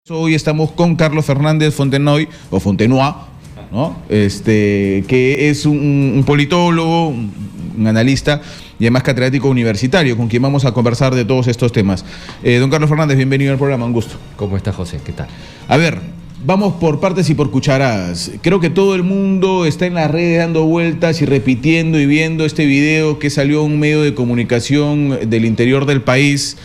Hoy estamos con Carlos Fernández Fontenoy, o Fontenoy, ¿no? Que es un politólogo, un analista y además catedrático universitario, con quien vamos a conversar de todos estos temas. Don Carlos Fernández, bienvenido al programa, un gusto. ¿Cómo está, José? ¿Qué tal? A ver, vamos por partes y por cucharadas. Creo que todo el mundo está en las redes dando vueltas y repitiendo y viendo este video que salió en un medio de comunicación del interior del país,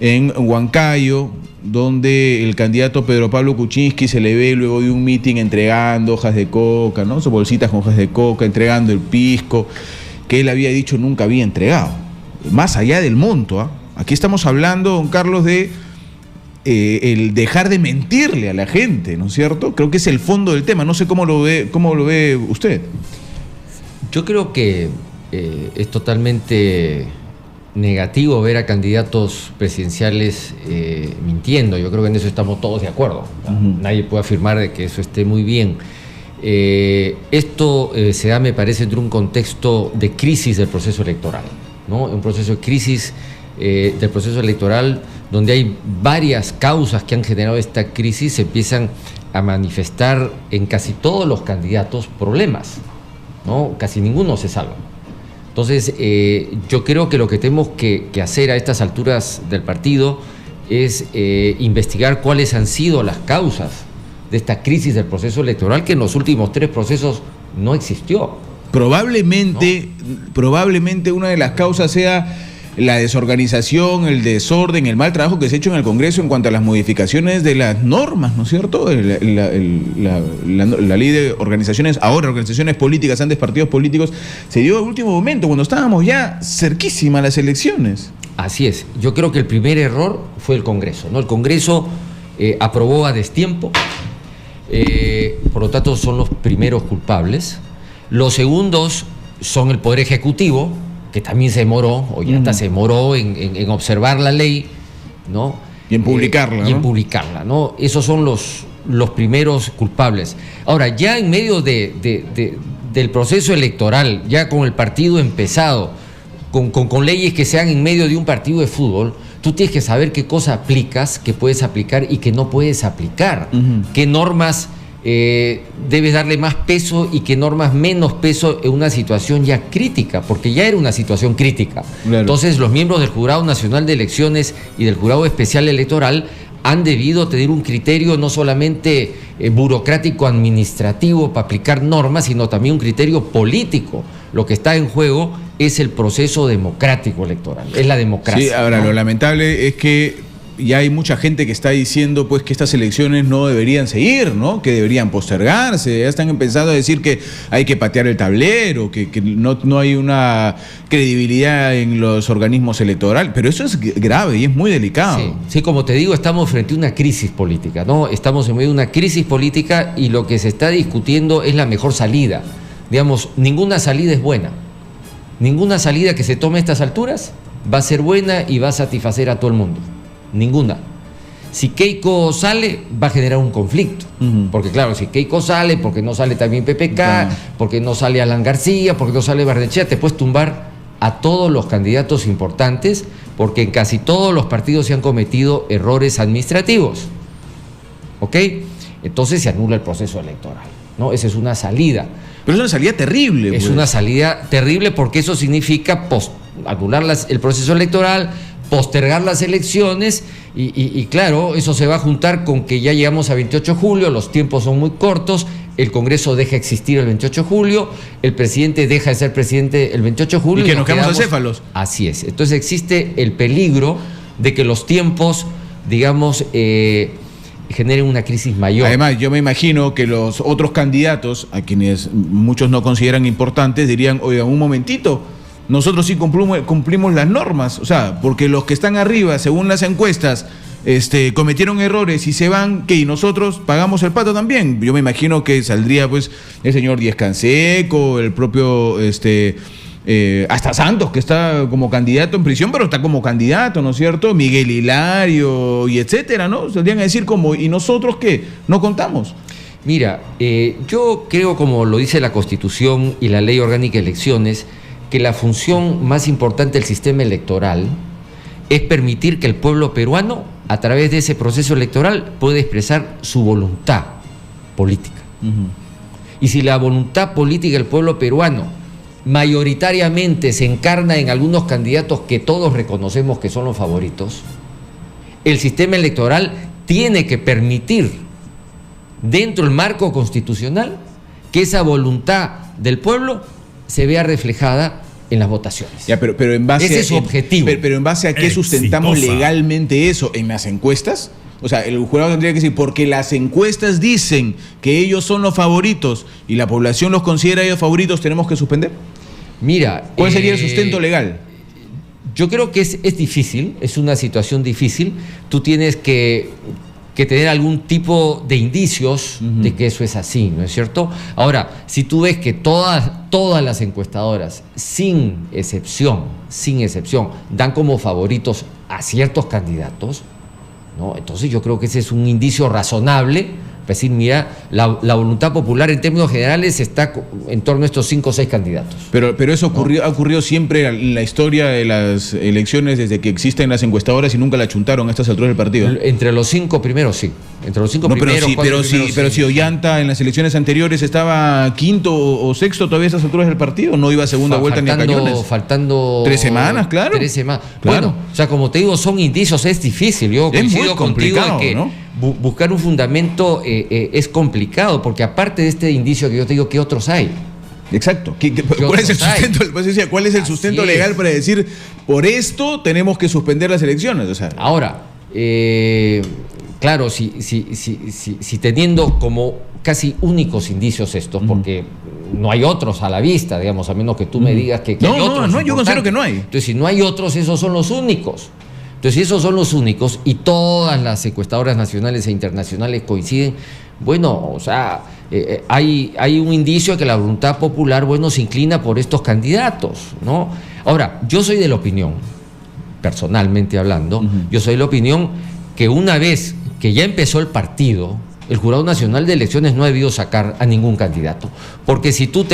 en Huancayo, donde el candidato Pedro Pablo Kuczynski se le ve luego de un mitin entregando hojas de coca, ¿no? Sus bolsitas con hojas de coca, entregando el pisco, que él había dicho nunca había entregado. Más allá del monto, ¿eh? Aquí estamos hablando, don Carlos, de el dejar de mentirle a la gente, ¿no es cierto? Creo que es el fondo del tema. No sé cómo lo ve usted. Yo creo que es totalmente negativo ver a candidatos presidenciales mintiendo. Yo creo que en eso estamos todos de acuerdo. Nadie puede afirmar de que eso esté muy bien. Esto se da, me parece, entre un contexto de crisis del proceso electoral, ¿no? Un proceso de crisis del proceso electoral donde hay varias causas que han generado esta crisis. Se empiezan a manifestar en casi todos los candidatos problemas, ¿no? Casi ninguno se salva. Entonces, yo creo que lo que tenemos que hacer a estas alturas del partido es investigar cuáles han sido las causas de esta crisis del proceso electoral, que en los últimos 3 procesos no existió. Probablemente una de las causas sea la desorganización, el desorden, el mal trabajo que se ha hecho en el Congreso en cuanto a las modificaciones de las normas, ¿no es cierto? La ley de organizaciones, ahora organizaciones políticas, antes partidos políticos, se dio al último momento, cuando estábamos ya cerquísimas a las elecciones. Así es. Yo creo que el primer error fue el Congreso, ¿no? El Congreso aprobó a destiempo, por lo tanto son los primeros culpables. Los segundos son el Poder Ejecutivo, que también se demoró, o ya hasta se demoró en observar la ley, ¿no? Y en publicarla, y en publicarla, ¿no? Esos son los primeros culpables. Ahora, ya en medio del proceso electoral, ya con el partido empezado, con leyes que sean en medio de un partido de fútbol, tú tienes que saber qué cosa aplicas, qué puedes aplicar y qué no puedes aplicar, qué normas debes darle más peso y qué normas menos peso en una situación ya crítica, porque ya era una situación crítica. Claro. Entonces, los miembros del Jurado Nacional de Elecciones y del Jurado Especial Electoral han debido tener un criterio no solamente burocrático administrativo para aplicar normas, sino también un criterio político. Lo que está en juego es el proceso democrático electoral, es la democracia. Sí, ahora, ¿no? Lo lamentable es que ya hay mucha gente que está diciendo pues que estas elecciones no deberían seguir, ¿no? Que deberían postergarse. Ya están empezando a decir que hay que patear el tablero, que no hay una credibilidad en los organismos electorales. Pero eso es grave y es muy delicado. Sí, como te digo, estamos frente a una crisis política, ¿no? Estamos en medio de una crisis política y lo que se está discutiendo es la mejor salida. Digamos, ninguna salida es buena. Ninguna salida que se tome a estas alturas va a ser buena y va a satisfacer a todo el mundo. Ninguna. Si Keiko sale, va a generar un conflicto. Porque claro, si Keiko sale, porque no sale también PPK, porque no sale Alan García, porque no sale Barnechea, te puedes tumbar a todos los candidatos importantes, porque en casi todos los partidos se han cometido errores administrativos. ¿Ok? Entonces se anula el proceso electoral, ¿no? Esa es una salida. Pero es una salida terrible. Es una salida terrible porque eso significa anular el proceso electoral, postergar las elecciones y claro, eso se va a juntar con que ya llegamos a 28 de julio, los tiempos son muy cortos, el Congreso deja de existir el 28 de julio, el presidente deja de ser presidente el 28 de julio. Y que nos quedamos acéfalos. Así es. Entonces existe el peligro de que los tiempos, digamos, generen una crisis mayor. Además, yo me imagino que los otros candidatos, a quienes muchos no consideran importantes, dirían, oigan, un momentito, nosotros sí cumplimos las normas, o sea, porque los que están arriba, según las encuestas, cometieron errores y se van, ¿qué? Y nosotros pagamos el pato también. Yo me imagino que saldría pues el señor Díez Canseco, el propio hasta Santos, que está como candidato en prisión, pero está como candidato, ¿no es cierto? Miguel Hilario y etcétera, ¿no? Saldrían a decir como, ¿y nosotros qué? ¿No contamos? Mira, yo creo, como lo dice la Constitución y la Ley Orgánica de Elecciones, que la función más importante del sistema electoral es permitir que el pueblo peruano a través de ese proceso electoral, puede expresar su voluntad política. Y si la voluntad política del pueblo peruano mayoritariamente se encarna en algunos candidatos que todos reconocemos que son los favoritos, el sistema electoral tiene que permitir, dentro del marco constitucional, que esa voluntad del pueblo se vea reflejada en las votaciones. Ya, pero en base ese es su objetivo. Pero en base a qué sustentamos legalmente eso, ¿en las encuestas? O sea, el jurado tendría que decir, porque las encuestas dicen que ellos son los favoritos y la población los considera ellos favoritos, ¿tenemos que suspender? Mira, ¿cuál sería el sustento legal? Yo creo que es difícil, es una situación difícil. Tú tienes que tener algún tipo de indicios de que eso es así, ¿no es cierto? Ahora, si tú ves que todas las encuestadoras, sin excepción, dan como favoritos a ciertos candidatos, ¿no? Entonces yo creo que ese es un indicio razonable para decir, mira, la voluntad popular en términos generales está en torno a estos 5 o 6 candidatos. Pero eso ha ocurrido siempre en la historia de las elecciones desde que existen las encuestadoras y nunca la chuntaron a estas alturas del partido. Entre los 5 primeros, sí. Entre los 5 primeros, pero si Ollanta en las elecciones anteriores estaba quinto o sexto todavía a estas alturas del partido, no iba a segunda vuelta ni a cañones. Faltando 3 semanas, claro. 3 semanas. Claro. Bueno, o sea, como te digo, son indicios, es difícil. Yo coincido contigo en que, ¿no?, buscar un fundamento es complicado, porque aparte de este indicio que yo te digo, ¿qué otros hay? Exacto. ¿Cuál es el sustento? ¿Cuál es el sustento legal para decir, por esto tenemos que suspender las elecciones? O sea, ahora, claro, si teniendo como casi únicos indicios estos, porque no hay otros a la vista, digamos, a menos que tú me digas que hay otros. No, yo considero que no hay. Entonces, si no hay otros, esos son los únicos. Entonces, si esos son los únicos y todas las encuestadoras nacionales e internacionales coinciden, bueno, o sea, hay un indicio de que la voluntad popular, bueno, se inclina por estos candidatos, ¿no? Ahora, yo soy de la opinión, personalmente hablando, yo soy de la opinión que una vez que ya empezó el partido, el Jurado Nacional de Elecciones no ha debido sacar a ningún candidato, porque si tú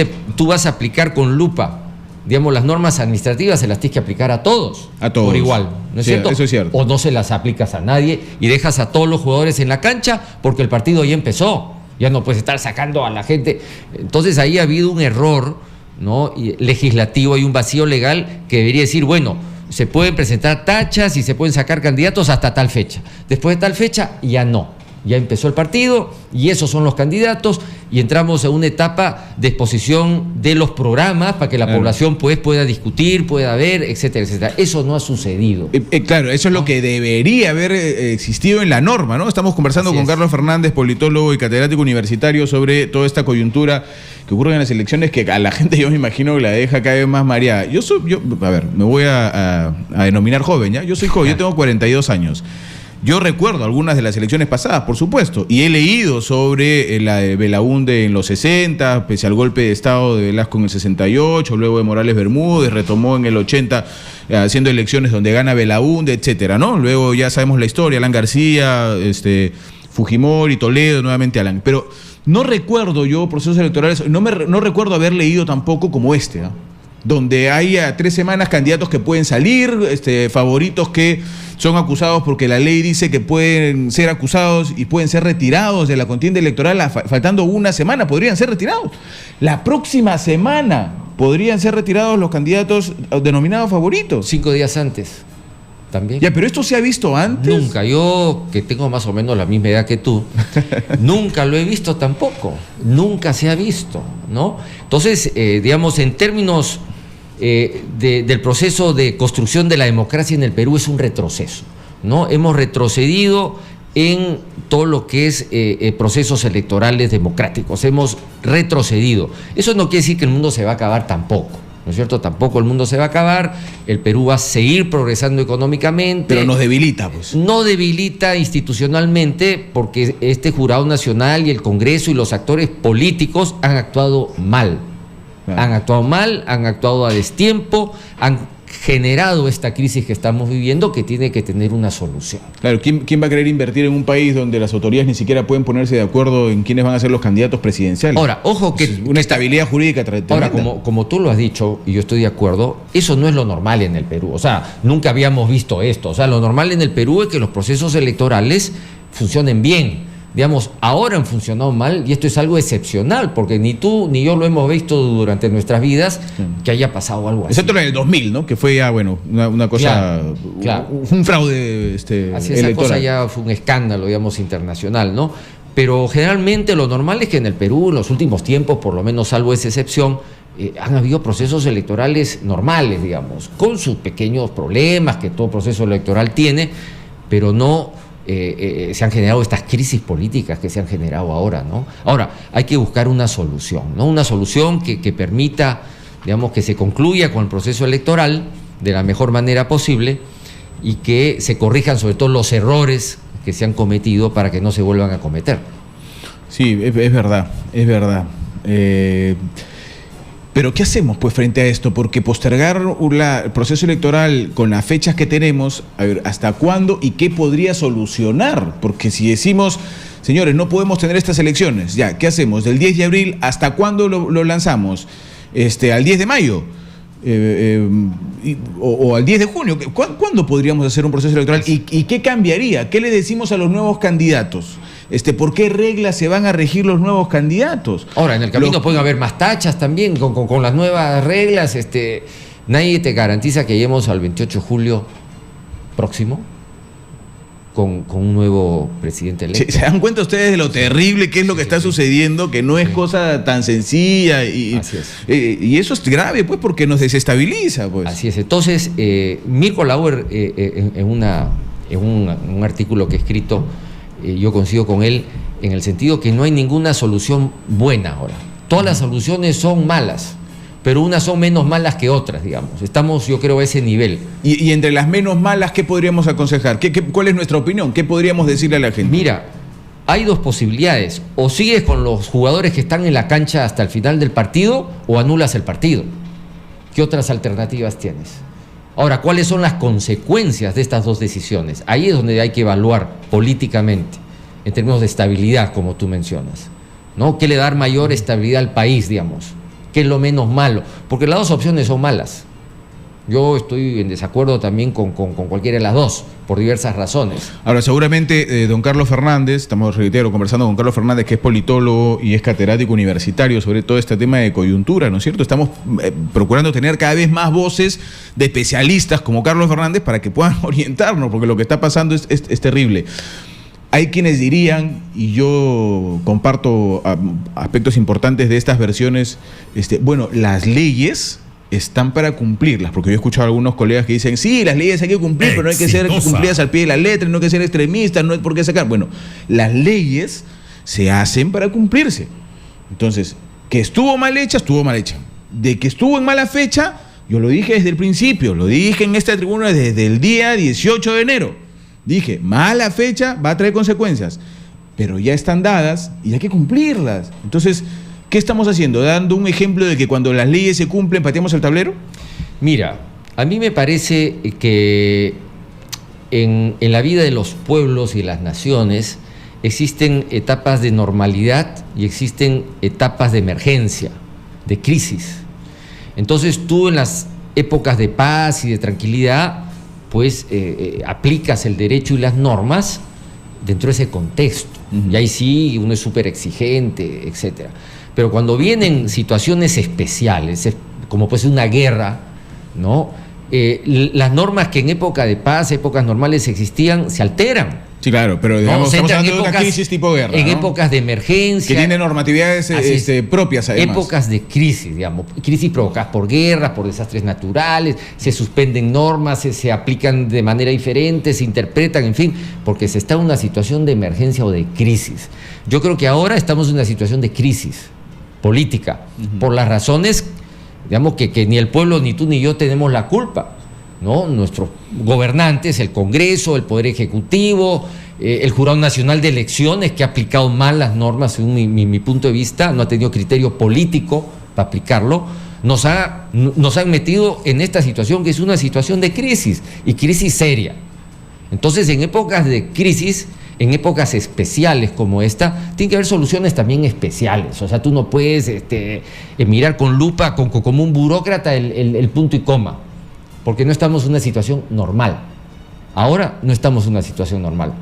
vas a aplicar con lupa, digamos, las normas administrativas, se las tienes que aplicar a todos. A todos. Por igual, ¿no es cierto? Eso es cierto. O no se las aplicas a nadie y dejas a todos los jugadores en la cancha porque el partido ya empezó. Ya no puedes estar sacando a la gente. Entonces ahí ha habido un error, ¿no?, legislativo y un vacío legal que debería decir, bueno, se pueden presentar tachas y se pueden sacar candidatos hasta tal fecha. Después de tal fecha, ya no. Ya empezó el partido y esos son los candidatos y entramos a una etapa de exposición de los programas para que la población pues pueda discutir, pueda ver, etcétera, etcétera. Eso no ha sucedido. Claro, eso es lo que debería haber existido en la norma, ¿no? Estamos conversando con Carlos Fernández, politólogo y catedrático universitario, sobre toda esta coyuntura que ocurre en las elecciones, que a la gente yo me imagino que la deja cada vez más mareada. Me voy a denominar joven, ¿ya? Yo soy joven, yo tengo 42 años. Yo recuerdo algunas de las elecciones pasadas, por supuesto, y he leído sobre la de Belaúnde en los 60, pese al golpe de Estado de Velasco en el 68, luego de Morales Bermúdez, retomó en el 80 haciendo elecciones donde gana Belaúnde, etcétera, ¿no? Luego ya sabemos la historia, Alan García, Fujimori, Toledo, nuevamente Alan. Pero no recuerdo yo procesos electorales, no recuerdo haber leído tampoco como donde hay a 3 semanas candidatos que pueden salir, favoritos que son acusados porque la ley dice que pueden ser acusados y pueden ser retirados de la contienda electoral, faltando una semana podrían ser retirados. La próxima semana podrían ser retirados los candidatos denominados favoritos. 5 días antes también. Ya, pero esto se ha visto antes. Nunca, yo que tengo más o menos la misma edad que tú, nunca lo he visto tampoco, nunca se ha visto, ¿no? Entonces, digamos, en términos del proceso de construcción de la democracia en el Perú es un retroceso, ¿no? Hemos retrocedido en todo lo que es procesos electorales democráticos, hemos retrocedido. Eso no quiere decir que el mundo se va a acabar tampoco, ¿no es cierto? Tampoco el mundo se va a acabar, el Perú va a seguir progresando económicamente. Pero nos debilita, pues. No debilita institucionalmente porque este Jurado Nacional y el Congreso y los actores políticos han actuado mal. Han actuado mal, han actuado a destiempo, han generado esta crisis que estamos viviendo, que tiene que tener una solución. Claro, ¿quién va a querer invertir en un país donde las autoridades ni siquiera pueden ponerse de acuerdo en quiénes van a ser los candidatos presidenciales? Ahora, ojo que... Es una estabilidad jurídica tremenda. Ahora, como tú lo has dicho, y yo estoy de acuerdo, eso no es lo normal en el Perú. O sea, nunca habíamos visto esto. O sea, lo normal en el Perú es que los procesos electorales funcionen bien. Digamos, ahora han funcionado mal y esto es algo excepcional, porque ni tú ni yo lo hemos visto durante nuestras vidas que haya pasado algo así. Excepto en el 2000, ¿no? Que fue ya, bueno, una cosa, claro. un fraude así, esa electoral. cosa ya fue un escándalo, digamos, internacional, ¿no? Pero generalmente lo normal es que en el Perú, en los últimos tiempos, por lo menos salvo esa excepción, han habido procesos electorales normales, digamos, con sus pequeños problemas que todo proceso electoral tiene, pero no... se han generado estas crisis políticas que se han generado ahora, ¿no? Ahora, hay que buscar una solución, ¿no? Una solución que permita, digamos, que se concluya con el proceso electoral de la mejor manera posible y que se corrijan sobre todo los errores que se han cometido para que no se vuelvan a cometer. Sí, es verdad, es verdad. Pero ¿qué hacemos pues frente a esto? Porque postergar el proceso electoral con las fechas que tenemos, a ver, ¿hasta cuándo y qué podría solucionar? Porque si decimos, señores, no podemos tener estas elecciones, ya, ¿qué hacemos? Del 10 de abril, ¿hasta cuándo lo lanzamos? ¿Al 10 de mayo? O al 10 de junio. ¿Cuándo podríamos hacer un proceso electoral? ¿Y qué cambiaría? ¿Qué le decimos a los nuevos candidatos? ¿Por qué reglas se van a regir los nuevos candidatos? Ahora, en el camino pueden haber más tachas también con las nuevas reglas. Nadie te garantiza que lleguemos al 28 de julio próximo con un nuevo presidente electo. ¿Se dan cuenta ustedes de lo terrible que es lo que está sucediendo? Que no es cosa tan sencilla. Así es. Y eso es grave, pues, porque nos desestabiliza, pues. Así es. Entonces, Mirko Lauer, en un artículo que he escrito, yo coincido con él en el sentido que no hay ninguna solución buena ahora. Todas las soluciones son malas, pero unas son menos malas que otras, digamos. Estamos, yo creo, a ese nivel. Y entre las menos malas, ¿qué podríamos aconsejar? ¿Cuál es nuestra opinión? ¿Qué podríamos decirle a la gente? Mira, hay dos posibilidades. O sigues con los jugadores que están en la cancha hasta el final del partido, o anulas el partido. ¿Qué otras alternativas tienes? Ahora, ¿cuáles son las consecuencias de estas dos decisiones? Ahí es donde hay que evaluar políticamente, en términos de estabilidad, como tú mencionas, ¿no? ¿Qué le da mayor estabilidad al país, digamos? ¿Qué es lo menos malo? Porque las dos opciones son malas. Yo estoy en desacuerdo también con cualquiera de las dos, por diversas razones. Ahora, seguramente don Carlos Fernández, estamos, reitero, conversando con Carlos Fernández, que es politólogo y es catedrático universitario sobre todo este tema de coyuntura, ¿no es cierto? Estamos procurando tener cada vez más voces de especialistas como Carlos Fernández para que puedan orientarnos, porque lo que está pasando es terrible. Hay quienes dirían, y yo comparto aspectos importantes de estas versiones, bueno, las leyes están para cumplirlas, porque yo he escuchado a algunos colegas que dicen, sí, las leyes hay que cumplir, pero no hay que ser cumplidas al pie de la letra, no hay que ser extremistas, no hay por qué sacar. Bueno, las leyes se hacen para cumplirse. Entonces, que estuvo mal hecha, estuvo mal hecha. De que estuvo en mala fecha, yo lo dije desde el principio, lo dije en esta tribuna desde el día 18 de enero. Dije, mala fecha va a traer consecuencias, pero ya están dadas y hay que cumplirlas. Entonces, ¿qué estamos haciendo? ¿Dando un ejemplo de que cuando las leyes se cumplen, pateamos el tablero? Mira, a mí me parece que en la vida de los pueblos y las naciones existen etapas de normalidad y existen etapas de emergencia, de crisis. Entonces tú en las épocas de paz y de tranquilidad, pues aplicas el derecho y las normas dentro de ese contexto. Y ahí sí uno es súper exigente, etcétera. Pero cuando vienen situaciones especiales, como puede ser una guerra, ¿no? Las normas que en época de paz, épocas normales existían, se alteran. Sí, claro, pero digamos, estamos hablando de una crisis tipo guerra, en ¿no? Épocas de emergencia. Que tiene normatividades propias, además. Épocas de crisis, digamos. Crisis provocadas por guerras, por desastres naturales, se suspenden normas, se aplican de manera diferente, se interpretan, en fin, porque se está en una situación de emergencia o de crisis. Yo creo que ahora estamos en una situación de crisis política, por las razones, digamos, que ni el pueblo, ni tú, ni yo tenemos la culpa, ¿no? Nuestros gobernantes, el Congreso, el Poder Ejecutivo, el Jurado Nacional de Elecciones, que ha aplicado mal las normas, según mi punto de vista, no ha tenido criterio político para aplicarlo, nos han metido en esta situación que es una situación de crisis, y crisis seria. Entonces, en épocas de crisis, en épocas especiales como esta, tiene que haber soluciones también especiales. O sea, tú no puedes mirar con lupa, como un burócrata, el punto y coma, porque no estamos en una situación normal. Ahora no estamos en una situación normal.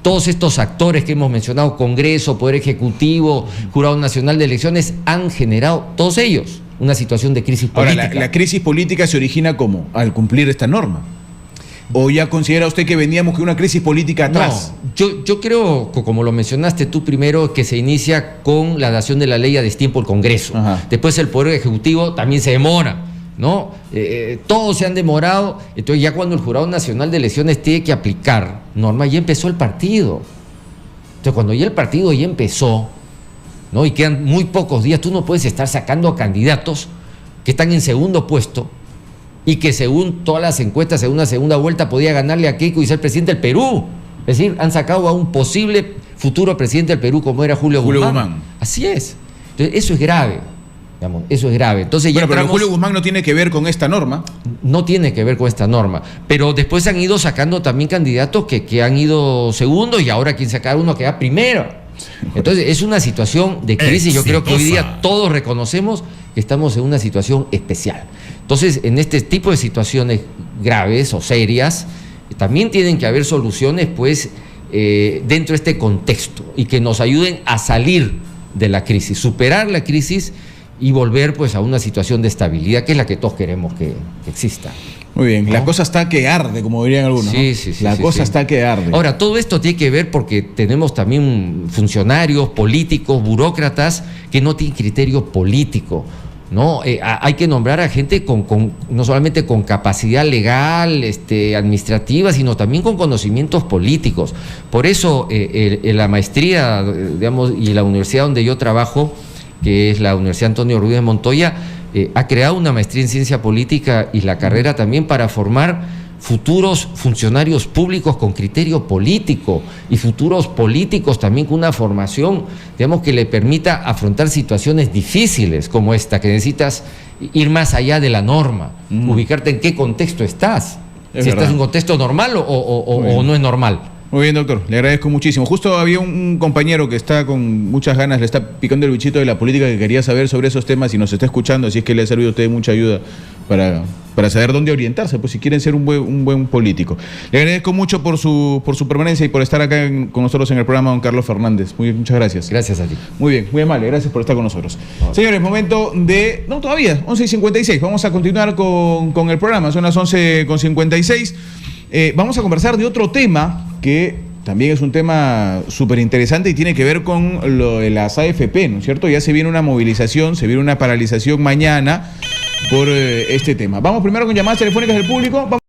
Todos estos actores que hemos mencionado, Congreso, Poder Ejecutivo, Jurado Nacional de Elecciones, han generado, todos ellos, una situación de crisis política. Ahora, la crisis política se origina ¿cómo? Al cumplir esta norma. ¿O ya considera usted que veníamos con una crisis política atrás? No, yo creo, como lo mencionaste tú primero, que se inicia con la dación de la ley a destiempo el Congreso. Ajá. Después el Poder Ejecutivo también se demora, ¿no? Todos se han demorado. Entonces ya cuando el Jurado Nacional de Elecciones tiene que aplicar normas, ya empezó el partido. Entonces cuando ya el partido ya empezó, ¿no? Y quedan muy pocos días, tú no puedes estar sacando a candidatos que están en segundo puesto y que según todas las encuestas en una segunda vuelta podía ganarle a Keiko y ser presidente del Perú. Es decir, han sacado a un posible futuro presidente del Perú como era Julio Guzmán. Así es. Entonces eso es grave. Digamos, eso es grave. Entonces ya pero Julio Guzmán no tiene que ver con esta norma. No tiene que ver con esta norma. Pero después han ido sacando también candidatos que han ido segundos, y ahora quien sacar uno queda primero. Entonces es una situación de crisis. Yo creo que hoy día todos reconocemos que estamos en una situación especial. Entonces, en este tipo de situaciones graves o serias, también tienen que haber soluciones, pues, dentro de este contexto, y que nos ayuden a salir de la crisis, superar la crisis y volver, pues, a una situación de estabilidad, que es la que todos queremos que exista. Muy bien, ¿no? La cosa está que arde, como dirían algunos. Sí, ¿no? sí, sí. La sí, cosa sí. está que arde. Ahora, todo esto tiene que ver porque tenemos también funcionarios, políticos, burócratas que no tienen criterio político, ¿no? Hay que nombrar a gente no solamente con capacidad legal, administrativa, sino también con conocimientos políticos. Por eso la maestría, digamos, y la universidad donde yo trabajo, que es la Universidad Antonio Ruiz de Montoya, ha creado una maestría en ciencia política y la carrera también para formar futuros funcionarios públicos con criterio político, y futuros políticos también con una formación, digamos, que le permita afrontar situaciones difíciles como esta, que necesitas ir más allá de la norma, ubicarte en qué contexto estás, si estás en un contexto normal o no es normal. Muy bien, doctor, le agradezco muchísimo. Justo había un compañero que está con muchas ganas, le está picando el bichito de la política, que quería saber sobre esos temas y nos está escuchando, así es que le ha servido a usted mucha ayuda para saber dónde orientarse, pues si quieren ser un buen político. Le agradezco mucho por su permanencia y por estar acá con nosotros en el programa, don Carlos Fernández. Muchas gracias. Gracias a ti. Muy bien, muy amable, gracias por estar con nosotros. Señores, momento de... No, todavía, 11:56, vamos a continuar con el programa, son las 11:56. Vamos a conversar de otro tema que también es un tema súper interesante y tiene que ver con lo de las AFP, ¿no es cierto? Ya se viene una movilización, se viene una paralización mañana por este tema. Vamos primero con llamadas telefónicas del público.